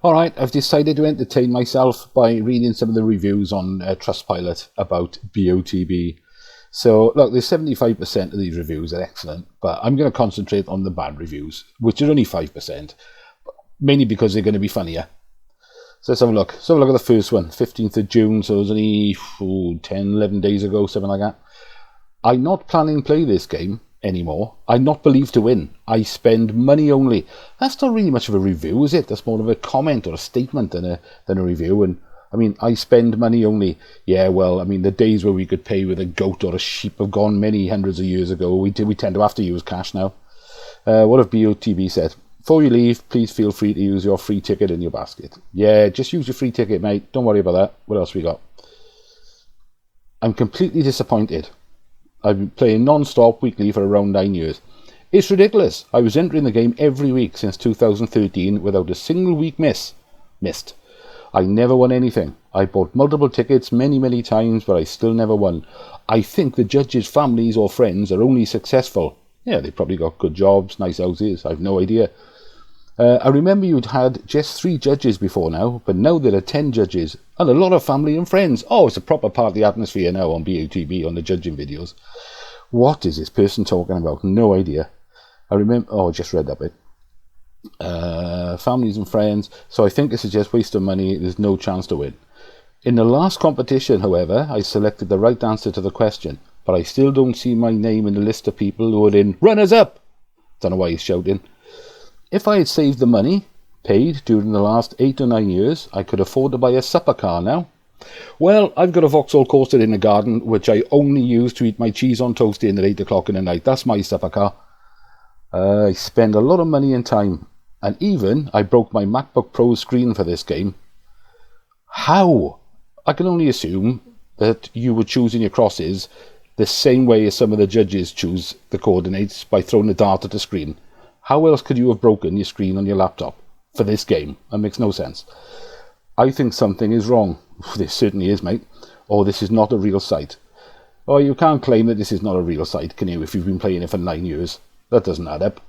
Alright, I've decided to entertain myself by reading some of the reviews on Trustpilot about BOTB. So, look, there's 75% of these reviews are excellent, but I'm going to concentrate on the bad reviews, which are only 5%, mainly because they're going to be funnier. So let's have a look. So look at the first one, 15th of June, so it was only 10, 11 days ago, something like that. I'm not planning to play this game anymore. I'm not believed to win. I spend money only. That's not really much of a review, is it? That's more of a comment or a statement than a review. And I mean, I spend money only. Yeah, well, I mean, the days where we could pay with a goat or a sheep have gone many hundreds of years ago. We tend to have to use cash now. What have BOTB said? Before you leave, please feel free to use your free ticket in your basket. Yeah, just use your free ticket, mate. Don't worry about that. What else we got? I'm completely disappointed. I've been playing non-stop weekly for around 9 years. It's ridiculous. I was entering the game every week since 2013 without a single week missed. I never won anything. I bought multiple tickets many times, but I still never won. I think the judges' families or friends are only successful. Yeah, they probably got good jobs, nice houses. I've no idea. I remember you'd had just 3 judges before now, but now there are 10 judges and a lot of family and friends. Oh, it's a proper party atmosphere now on BOTB on the judging videos. What is this person talking about? No idea. I remember... Oh, I just read that bit. Families and friends. So I think this is just waste of money. There's no chance to win. In the last competition, however, I selected the right answer to the question, but I still don't see my name in the list of people who are in runners-up. Don't know why he's shouting. If I had saved the money paid during the last 8 or 9 years, I could afford to buy a supper car now. Well, I've got a Vauxhall Coaster in the garden, which I only use to eat my cheese on toast in at 8 o'clock in the night. That's my supper car. I spend a lot of money and time, and even I broke my MacBook Pro screen for this game. How? I can only assume that you were choosing your crosses the same way as some of the judges choose the coordinates, by throwing a dart at the screen. How else could you have broken your screen on your laptop for this game? That makes no sense. I think something is wrong. This certainly is, mate. Or this is not a real site. Oh, you can't claim that this is not a real site, can you, if you've been playing it for 9 years? That doesn't add up.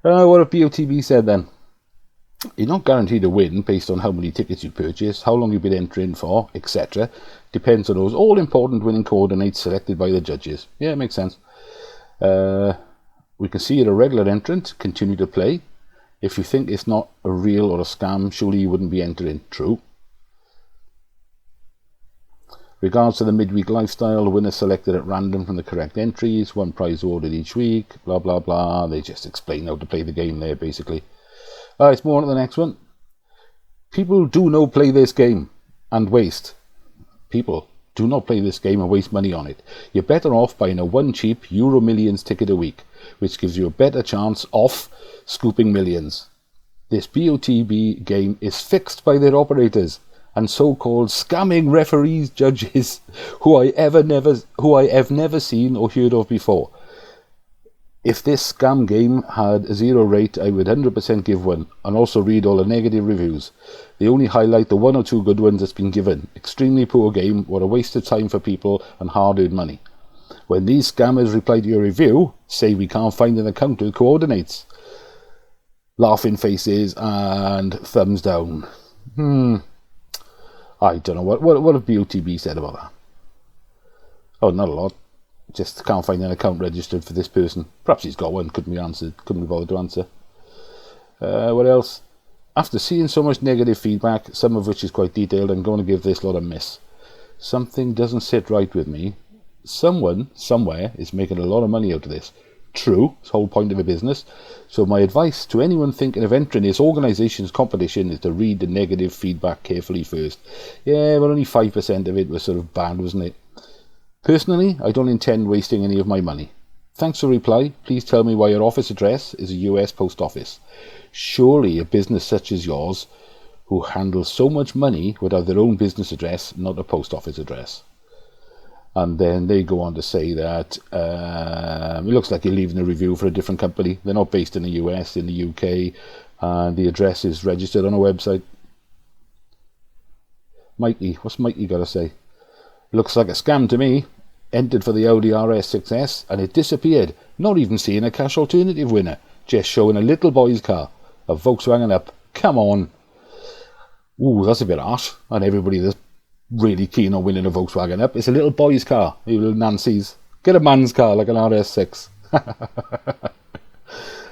What have BOTB said then? You're not guaranteed to win based on how many tickets you purchase, how long you've been entering for, etc. Depends on those all-important winning coordinates selected by the judges. Yeah, it makes sense. We can see you're a regular entrant. Continue to play. If you think it's not a real or a scam, surely you wouldn't be entering. True. Regards to the midweek lifestyle, the winner selected at random from the correct entries, 1 prize awarded each week, blah blah blah. They just explain how to play the game there, basically. It's more on to the next one. People do not play this game and waste. People do not play this game and waste money on it. You're better off buying a 1 cheap Euro Millions ticket a week, which gives you a better chance of scooping millions. This BOTB game is fixed by their operators and so-called scamming referees, judges, who I have never seen or heard of before. If this scam game had a 0 rate, I would 100% give 1, and also read all the negative reviews. They only highlight the 1 or 2 good ones that's been given. Extremely poor game, what a waste of time for people and hard-earned money. When these scammers reply to your review, say we can't find an account with coordinates. Laughing faces and thumbs down. I don't know. What have BOTB said about that? Oh, not a lot. Just can't find an account registered for this person. Perhaps he's got one, couldn't be bothered to answer. What else? After seeing so much negative feedback, some of which is quite detailed, I'm going to give this lot a miss. Something doesn't sit right with me. Someone, somewhere, is making a lot of money out of this. True, it's the whole point of a business. So my advice to anyone thinking of entering this organisation's competition is to read the negative feedback carefully first. Yeah, but only 5% of it was sort of bad, wasn't it? Personally, I don't intend wasting any of my money. Thanks for reply. Please tell me why your office address is a US post office. Surely a business such as yours, who handles so much money, would have their own business address, not a post office address. And then they go on to say that it looks like you're leaving a review for a different company. They're not based in the US, in the UK, and the address is registered on a website. Mikey, what's Mikey got to say? Looks like a scam to me. Entered for the Audi RS6S and it disappeared. Not even seeing a cash alternative winner. Just showing a little boy's car. A Volkswagen Up. Come on. Ooh, that's a bit harsh. And everybody that's really keen on winning a Volkswagen up. It's a little boy's car, you little Nancy's. Get a man's car like an RS6.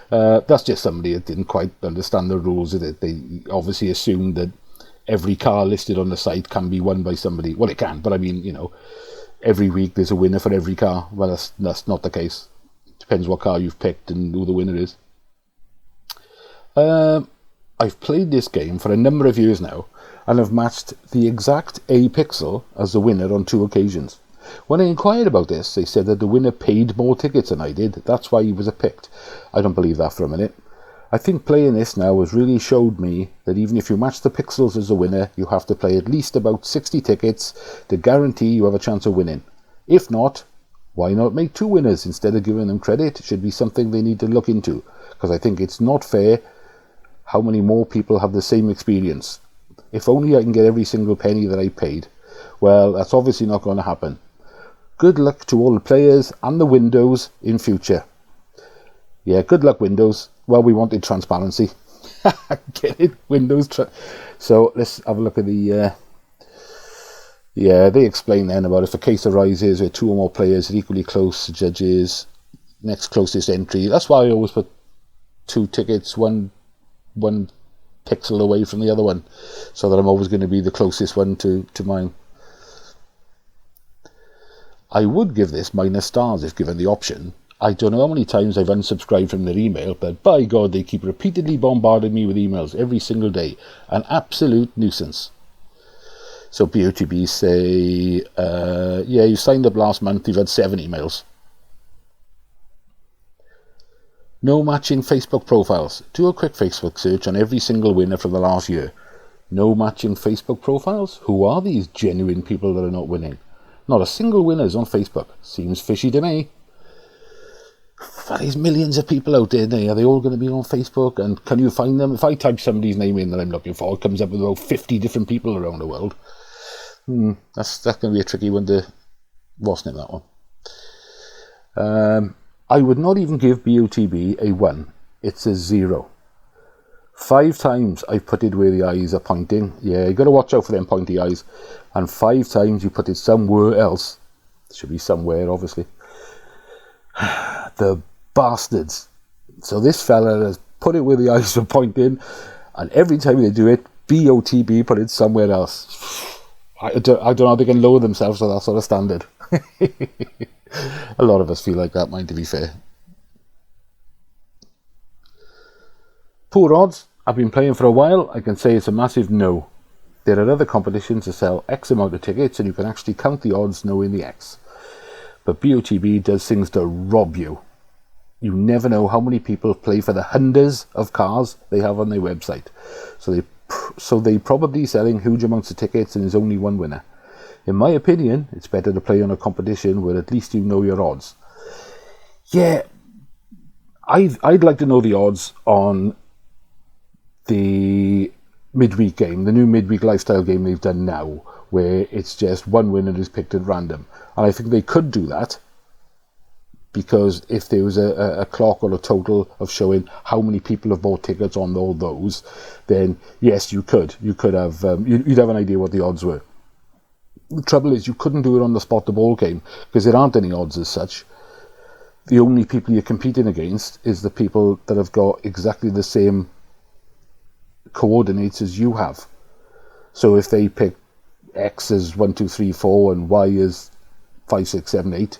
That's just somebody that didn't quite understand the rules of it. They obviously assumed that every car listed on the site can be won by somebody. Well, it can, but I mean, every week there's a winner for every car. Well, that's not the case. Depends what car you've picked and who the winner is. I've played this game for a number of years now, and have matched the exact A pixel as the winner on 2 occasions. When I inquired about this, they said that the winner paid more tickets than I did. That's why he was picked. I don't believe that for a minute. I think playing this now has really showed me that even if you match the pixels as a winner, you have to play at least about 60 tickets to guarantee you have a chance of winning. If not, why not make 2 winners instead of giving them credit? It should be something they need to look into, because I think it's not fair how many more people have the same experience. If only I can get every single penny that I paid. Well, that's obviously not going to happen. Good luck to all the players and the Windows in future. Yeah, good luck, Windows. Well, we wanted transparency. Get it? Windows. So let's have a look at the... yeah, they explain then about if a case arises where 2 or more players are equally close, judges, next closest entry. That's why I always put 2 tickets, one pixel away from the other one, so that I'm always going to be the closest one to mine. I would give this minus stars if given the option. I don't know how many times I've unsubscribed from their email, but by God, they keep repeatedly bombarding me with emails every single day. An absolute nuisance. So BOTB say, yeah, you signed up last month, you've had 7 emails. No matching Facebook profiles. Do a quick Facebook search on every single winner from the last year. No matching Facebook profiles? Who are these genuine people that are not winning? Not a single winner is on Facebook. Seems fishy to me. There's millions of people out there. Are they all going to be on Facebook? And can you find them? If I type somebody's name in that I'm looking for, it comes up with about 50 different people around the world. That's going to be a tricky one to... What's name that one? I would not even give BOTB a 1. It's a 0. 5 times I've put it where the eyes are pointing. Yeah, you got to watch out for them pointy eyes. And 5 times you put it somewhere else. It should be somewhere, obviously. The bastards. So this fella has put it where the eyes are pointing, and every time they do it, BOTB put it somewhere else. I don't know how they can lower themselves to that sort of standard. A lot of us feel like that, mind, to be fair. Poor odds. I've been playing for a while. I can say it's a massive no. There are other competitions that sell X amount of tickets, and you can actually count the odds knowing the X. But BOTB does things to rob you. You never know how many people play for the hundreds of cars they have on their website. So they probably selling huge amounts of tickets and there's only one winner. In my opinion, it's better to play on a competition where at least you know your odds. Yeah, I'd like to know the odds on the midweek game, the new midweek lifestyle game they've done now, where it's just one winner is picked at random. And I think they could do that, because if there was a clock or a total of showing how many people have bought tickets on all those, then yes, you could. You could have, you'd have an idea what the odds were. The trouble is you couldn't do it on the spot the ball game, because there aren't any odds as such. The only people you're competing against is the people that have got exactly the same coordinates as you have. So if they pick X as 1, 2, 3, 4 and Y as 5, 6, 7, 8,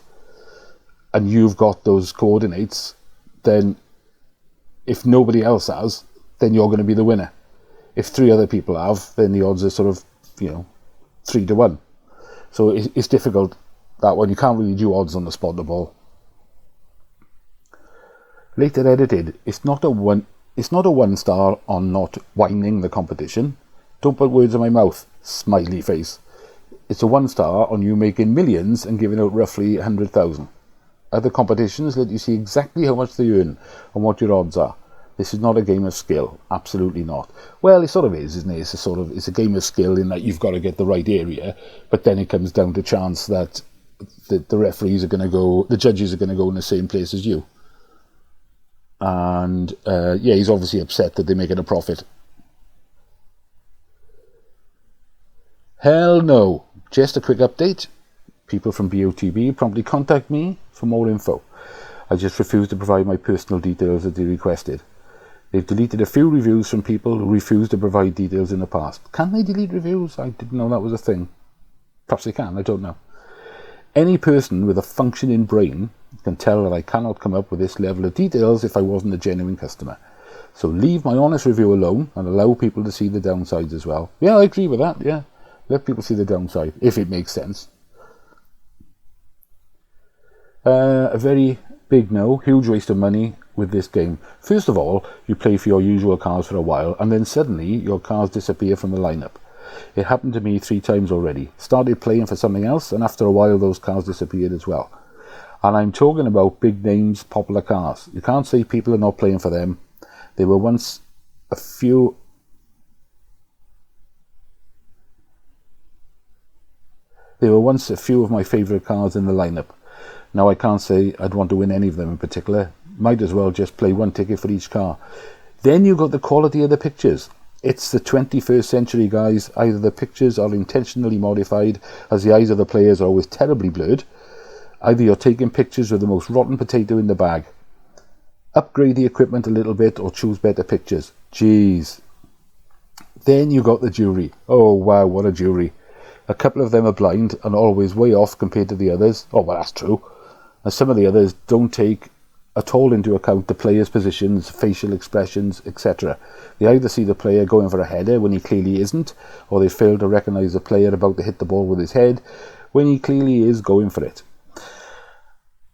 and you've got those coordinates, then if nobody else has, then you're going to be the winner. If 3 other people have, then the odds are sort of, 3 to 1. So it's difficult, that one. You can't really do odds on the spot the ball. Later edited, it's not a 1 star on not whining the competition. Don't put words in my mouth, smiley face. It's a 1 star on you making millions and giving out roughly 100,000. Other competitions let you see exactly how much they earn and what your odds are. This is not a game of skill, absolutely not. Well, it sort of is, isn't it? It's a game of skill in that you've got to get the right area, but then it comes down to chance that the referees are going to go, the judges are going to go in the same place as you. And he's obviously upset that they're making a profit. Hell no. Just a quick update. People from BOTB promptly contact me for more info. I just refused to provide my personal details that they requested. They've deleted a few reviews from people who refused to provide details in the past. Can they delete reviews? I didn't know that was a thing. Perhaps they can, I don't know. Any person with a functioning brain can tell that I cannot come up with this level of details if I wasn't a genuine customer. So leave my honest review alone and allow people to see the downsides as well. Yeah, I agree with that, yeah. Let people see the downside, if it makes sense. A very big no, huge waste of money with this game. First of all, you play for your usual cars for a while, and then suddenly your cars disappear from the lineup. It happened to me 3 times already. Started playing for something else, and after a while those cars disappeared as well. And I'm talking about big names, popular cars. You can't say people are not playing for them. There were once a few of my favourite cars in the lineup. Now I can't say I'd want to win any of them in particular. Might as well just play 1 ticket for each car. Then you got the quality of the pictures. It's the 21st century, guys. Either the pictures are intentionally modified, as the eyes of the players are always terribly blurred. Either you're taking pictures with the most rotten potato in the bag. Upgrade the equipment a little bit or choose better pictures. Jeez. Then you got the jury. Oh wow, what a jury. A couple of them are blind and always way off compared to the others. Oh, well, that's true. And some of the others don't take at all into account the player's positions, facial expressions, etc. They either see the player going for a header when he clearly isn't, or they fail to recognise the player about to hit the ball with his head when he clearly is going for it.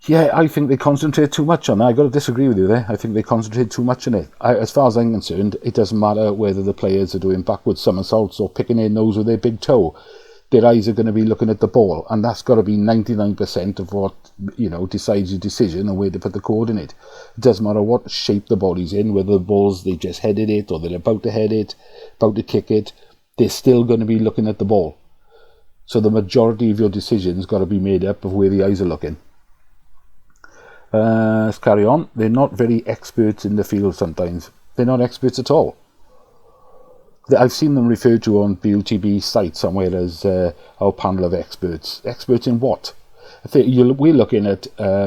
Yeah, I think they concentrate too much on that. I've got to disagree with you there. I think they concentrate too much on it. As far as I'm concerned, it doesn't matter whether the players are doing backwards somersaults or picking their nose with their big toe. Their eyes are going to be looking at the ball, and that's got to be 99% of what, decides your decision and where to put the coordinate. It doesn't matter what shape the body's in, whether the ball's they just headed it or they're about to head it, about to kick it, they're still going to be looking at the ball. So the majority of your decisions got to be made up of where the eyes are looking. Let's carry on. They're not very experts in the field sometimes. They're not experts at all. I've seen them referred to on BOTB site somewhere as our panel of experts. Experts in what? We're looking at,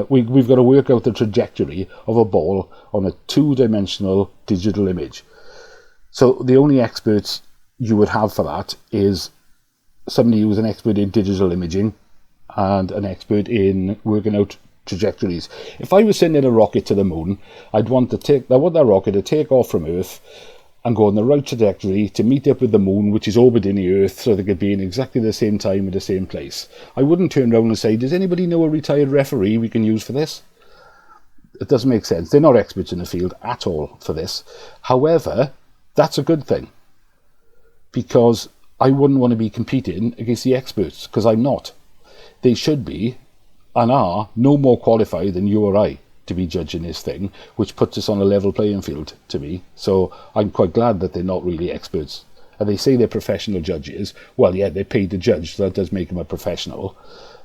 we've got to work out the trajectory of a ball on a 2-dimensional digital image. So the only experts you would have for that is somebody who's an expert in digital imaging and an expert in working out trajectories. If I was sending a rocket to the moon, I want that rocket to take off from Earth and go on the right trajectory to meet up with the moon, which is orbiting the Earth, so they could be in exactly the same time at the same place. I wouldn't turn around and say, does anybody know a retired referee we can use for this? It doesn't make sense. They're not experts in the field at all for this. However, that's a good thing, because I wouldn't want to be competing against the experts, because I'm not. They should be, and are, no more qualified than you or I to be judging this thing, which puts us on a level playing field to me. So I'm quite glad that they're not really experts. And they say they're professional judges. Well, yeah, they're paid to judge, so that does make them a professional.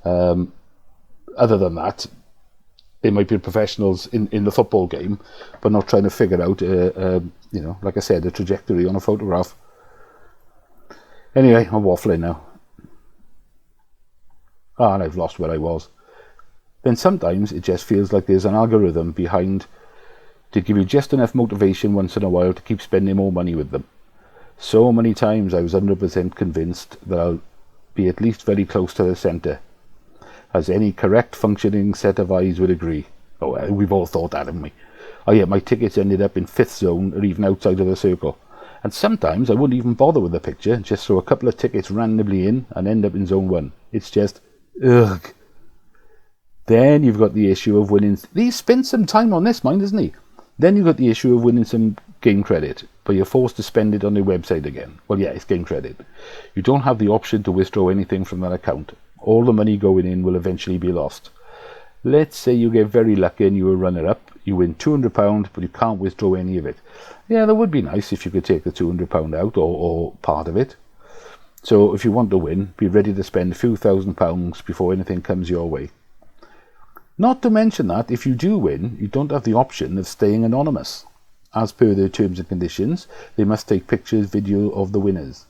Other than that, they might be professionals in the football game, but not trying to figure out, like I said, a trajectory on a photograph. Anyway, I'm waffling now. And I've lost where I was. Then sometimes it just feels like there's an algorithm behind to give you just enough motivation once in a while to keep spending more money with them. So many times I was 100% convinced that I'll be at least very close to the centre, as any correct functioning set of eyes would agree. Oh, we've all thought that, haven't we? Oh yeah, my tickets ended up in 5th zone or even outside of the circle. And sometimes I wouldn't even bother with the picture, just throw a couple of tickets randomly in and end up in zone 1. It's just, ugh. Then you've got the issue of winning. He spent some time on this, mind, isn't he? Then you've got the issue of winning some game credit, but you're forced to spend it on their website again. Well, yeah, it's game credit. You don't have the option to withdraw anything from that account. All the money going in will eventually be lost. Let's say you get very lucky and you're a runner-up. You win £200, but you can't withdraw any of it. Yeah, that would be nice if you could take the £200 out or part of it. So if you want to win, be ready to spend a few £1,000s before anything comes your way. Not to mention that, if you do win, you don't have the option of staying anonymous. As per their terms and conditions, they must take pictures, video of the winners.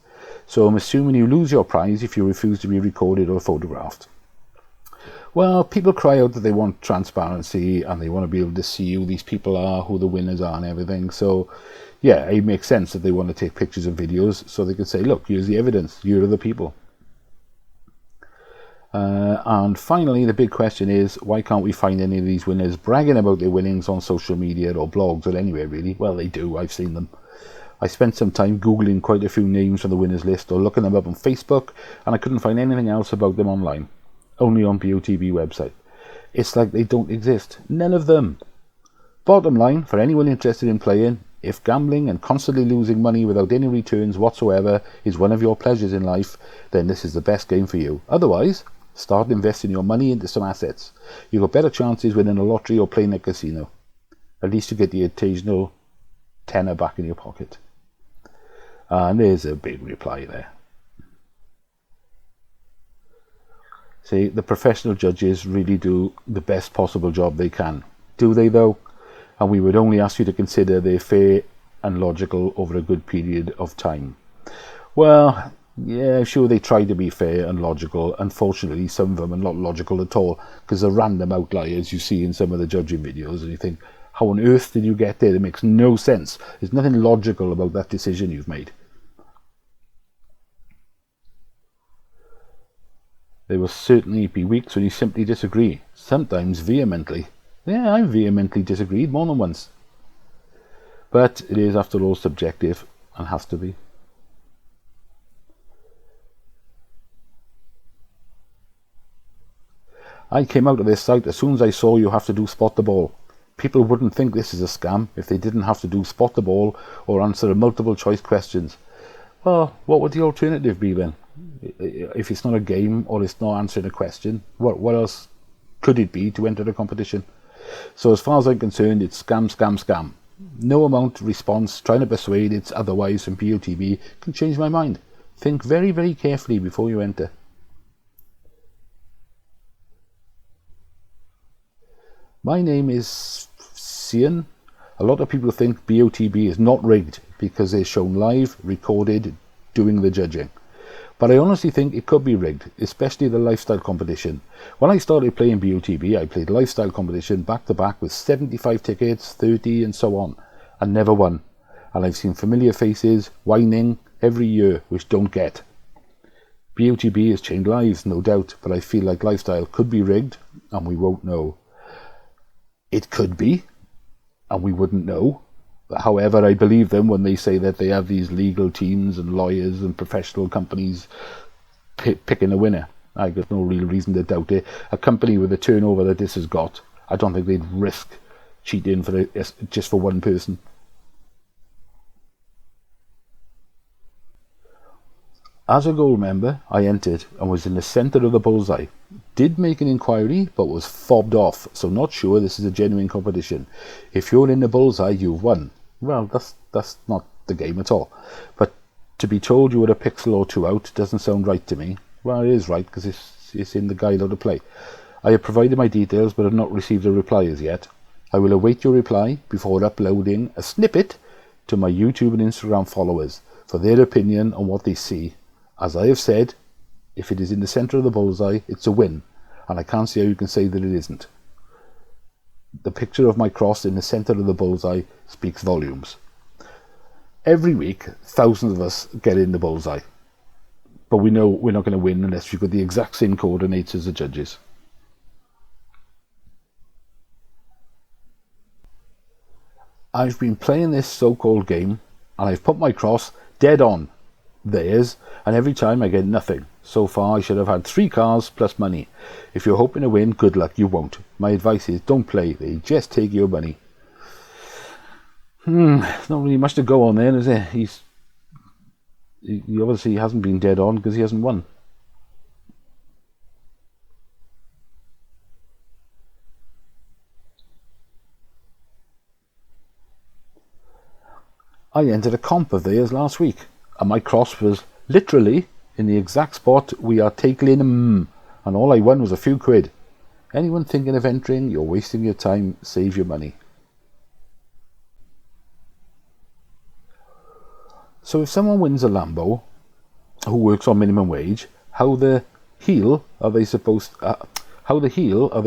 So I'm assuming you lose your prize if you refuse to be recorded or photographed. Well, people cry out that they want transparency and they want to be able to see who these people are, who the winners are and everything. So, yeah, it makes sense that they want to take pictures and videos so they can say, look, here's the evidence, here are the people. And finally, the big question is, why can't we find any of these winners bragging about their winnings on social media or blogs or anywhere really? Well, they do, I've seen them. I spent some time Googling quite a few names from the winners list or looking them up on Facebook, and I couldn't find anything else about them online. Only on BOTB website. It's like they don't exist. None of them. Bottom line, for anyone interested in playing, if gambling and constantly losing money without any returns whatsoever is one of your pleasures in life, then this is the best game for you. Otherwise, start investing your money into some assets. You've got better chances winning a lottery or playing a casino. At least you get the occasional tenner back in your pocket. And there's a big reply there. See, the professional judges really do the best possible job they can. Do they though? And we would only ask you to consider they're fair and logical over a good period of time. Well, yeah, sure, they try to be fair and logical. Unfortunately, some of them are not logical at all, because the random outliers you see in some of the judging videos, and you think, how on earth did you get there? It makes no sense. There's nothing logical about that decision you've made. There will certainly be weeks when you simply disagree, sometimes vehemently. Yeah, I vehemently disagreed more than once. But it is, after all, subjective and has to be. I came out of this site as soon as I saw you have to do spot the ball. People wouldn't think this is a scam if they didn't have to do spot the ball or answer multiple choice questions. Well, what would the alternative be then? If it's not a game or it's not answering a question, what else could it be to enter the competition? So as far as I'm concerned, it's scam, scam, scam. No amount of response trying to persuade it's otherwise from BOTB can change my mind. Think very, very carefully before you enter. My name is Cian. A lot of people think BOTB is not rigged because they're shown live, recorded, doing the judging. But I honestly think it could be rigged, especially the lifestyle competition. When I started playing BOTB, I played lifestyle competition back to back with 75 tickets, 30 and so on, and never won. And I've seen familiar faces whining every year which don't get. BOTB has changed lives, no doubt, but I feel like lifestyle could be rigged and we won't know. It could be, and we wouldn't know. However, I believe them when they say that they have these legal teams and lawyers and professional companies picking a winner. I've got no real reason to doubt it. A company with the turnover that this has got, I don't think they'd risk cheating just for one person. As a gold member, I entered and was in the centre of the bullseye. Did make an inquiry, but was fobbed off, so not sure this is a genuine competition. If you're in the bullseye, you've won. Well, that's not the game at all. But to be told you were a pixel or two out doesn't sound right to me. Well, it is right, because it's in the guide how to play. I have provided my details, but have not received a reply as yet. I will await your reply before uploading a snippet to my YouTube and Instagram followers for their opinion on what they see. As I have said, if it is in the centre of the bullseye, it's a win, and I can't see how you can say that it isn't. The picture of my cross in the centre of the bullseye speaks volumes. Every week, thousands of us get in the bullseye, but we know we're not going to win unless we've got the exact same coordinates as the judges. I've been playing this so-called game, and I've put my cross dead on theirs, and every time I get nothing. So far I should have had 3 cars plus money. If you're hoping to win, good luck, you won't. My advice is don't play, they just take your money. There's not really much to go on there, is there? He obviously hasn't been dead on because he hasn't won. I entered a comp of theirs last week, and my cross was literally in the exact spot we are taking and all I won was a few quid. Anyone thinking of entering, you're wasting your time, save your money. So if someone wins a Lambo, who works on minimum wage, how the hell are they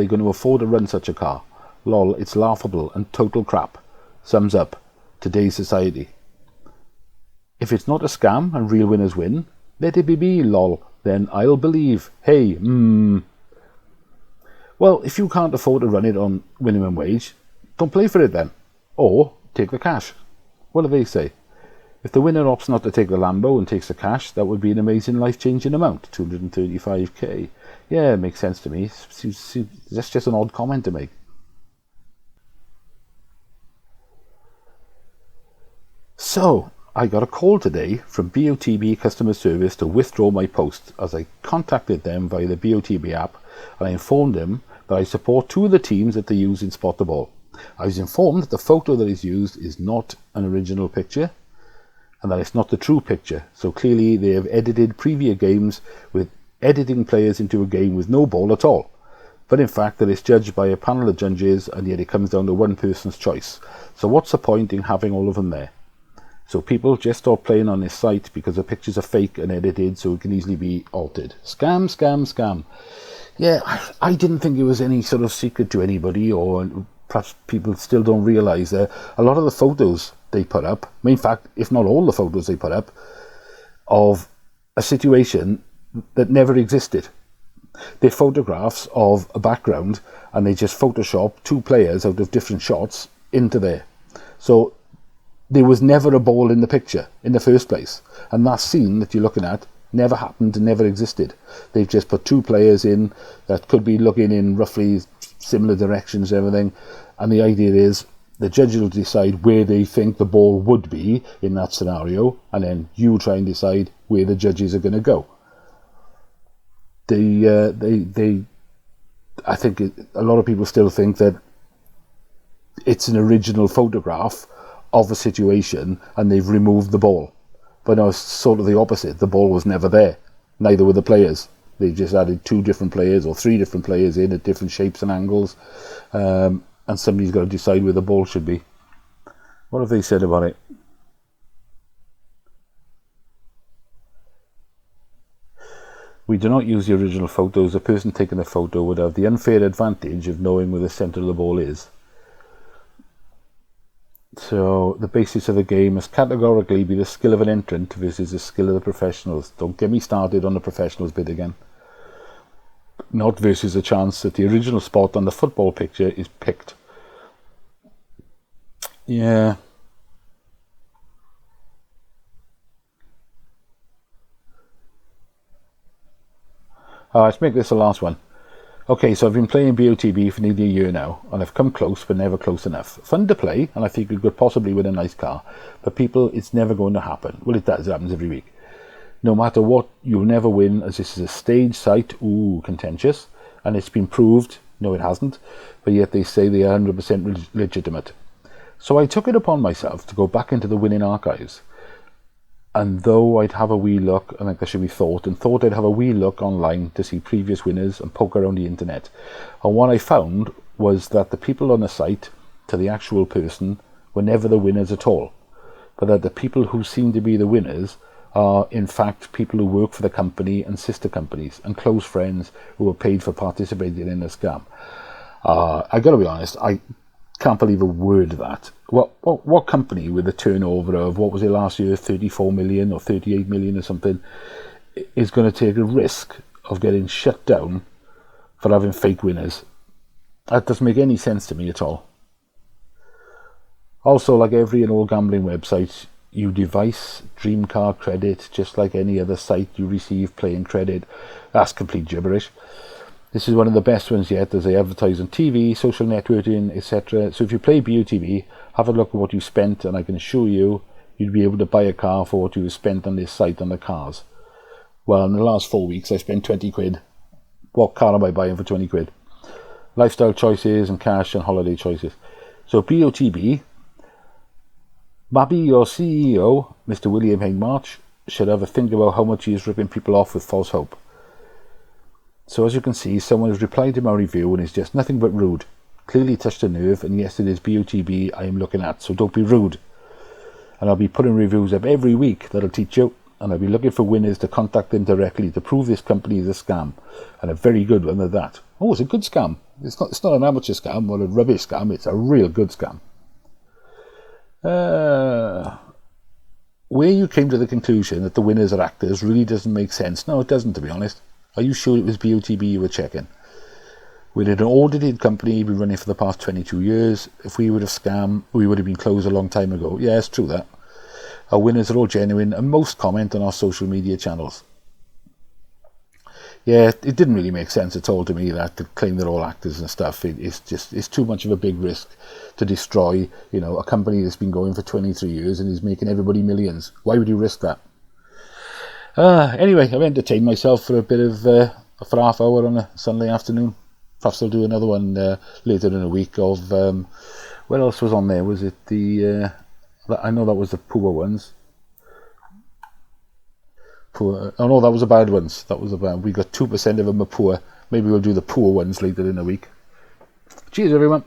going to afford to run such a car? Lol, it's laughable and total crap. Sums up. Today's society. If it's not a scam and real winners win, let it be, lol. Then I'll believe. Hey, Well, if you can't afford to run it on minimum wage, don't play for it then. Or take the cash. What do they say? If the winner opts not to take the Lambo and takes the cash, that would be an amazing life-changing amount, 235k. Yeah, it makes sense to me. That's just an odd comment to make. So, I got a call today from BOTB customer service to withdraw my post, as I contacted them via the BOTB app and I informed them that I support two of the teams that they use in Spot the Ball. I was informed that the photo that is used is not an original picture and that it's not the true picture. So clearly they have edited previous games with editing players into a game with no ball at all. But in fact that it's judged by a panel of judges and yet it comes down to one person's choice. So what's the point in having all of them there? So people just stop playing on this site because the pictures are fake and edited so it can easily be altered. Scam, scam, scam. Yeah, I didn't think it was any sort of secret to anybody, or perhaps people still don't realise that a lot of the photos they put up, in fact, if not all the photos they put up, of a situation that never existed. They're photographs of a background and they just Photoshop two players out of different shots into there. So there was never a ball in the picture in the first place. And that scene that you're looking at never happened and never existed. They've just put two players in that could be looking in roughly similar directions and everything. And the idea is the judge will decide where they think the ball would be in that scenario, and then you try and decide where the judges are going to go. I think a lot of people still think that it's an original photograph of a situation and they've removed the ball. But no, it's sort of the opposite. The ball was never there. Neither were the players. They just added two different players or three different players in at different shapes and angles. And somebody's got to decide where the ball should be. What have they said about it? We do not use the original photos. The person taking the photo would have the unfair advantage of knowing where the centre of the ball is. So the basis of the game must categorically be the skill of an entrant versus the skill of the professionals. Don't get me started on the professionals bit again. Not versus a chance that the original spot on the football picture is picked. Yeah. Let's make this the last one. Okay, so I've been playing BOTB for nearly a year now, and I've come close, but never close enough. Fun to play, and I think we could possibly win a nice car. But people, it's never going to happen. Well, it does. It happens every week. No matter what, you'll never win, as this is a stage site. Ooh, contentious. And it's been proved. No, it hasn't. But yet they say they are 100% legitimate. So I took it upon myself to go back into the winning archives. And though I'd have a wee look, and like there should be thought I'd have a wee look online to see previous winners and poke around the internet. And what I found was that the people on the site, to the actual person, were never the winners at all. But that the people who seem to be the winners are in fact people who work for the company and sister companies and close friends who were paid for participating in the scam. I got to be honest, I can't believe a word of that. What company with a turnover of, what was it last year, 34 million or 38 million or something, is going to take a risk of getting shut down for having fake winners? That doesn't make any sense to me at all. Also, like every and all gambling website, you device dream car credit just like any other site you receive playing credit. That's complete gibberish. This is one of the best ones yet, as they advertise on TV, social networking, etc. So if you play BOTB, have a look at what you spent, and I can assure you, you'd be able to buy a car for what you spent on this site on the cars. Well, in the last 4 weeks, I spent 20 quid. What car am I buying for 20 quid? Lifestyle choices and cash and holiday choices. So BOTB, maybe your CEO, Mr. William Hain March, should have a think about how much he is ripping people off with false hope. So as you can see, someone has replied to my review and is just nothing but rude. Clearly touched a nerve, and yes, it is BOTB I am looking at, so don't be rude. And I'll be putting reviews up every week that'll teach you. and I've been looking for winners to contact them directly to prove this company is a scam, and a very good one at that. Oh, it's a good scam. It's not an amateur scam or a rubbish scam. It's a real good scam. Where you came to the conclusion that the winners are actors really doesn't make sense. No, it doesn't, to be honest. Are you sure it was BOTB you were checking? We're an audited company, been running for the past 22 years. If we would have scammed, we would have been closed a long time ago. Yeah, it's true that. Our winners are all genuine, and most comment on our social media channels. Yeah, it didn't really make sense at all to me that to claim they're all actors and stuff. It's too much of a big risk to destroy, a company that's been going for 23 years and is making everybody millions. Why would you risk that? Anyway, I've entertained myself for a bit of for half hour on a Sunday afternoon. Perhaps I'll do another one later in the week of what else was on there? Was it the I know that was the poor ones. Poor. Oh no, that was the bad ones. That was the bad. We got 2% of them are poor. Maybe we'll do the poor ones later in the week. Cheers, everyone.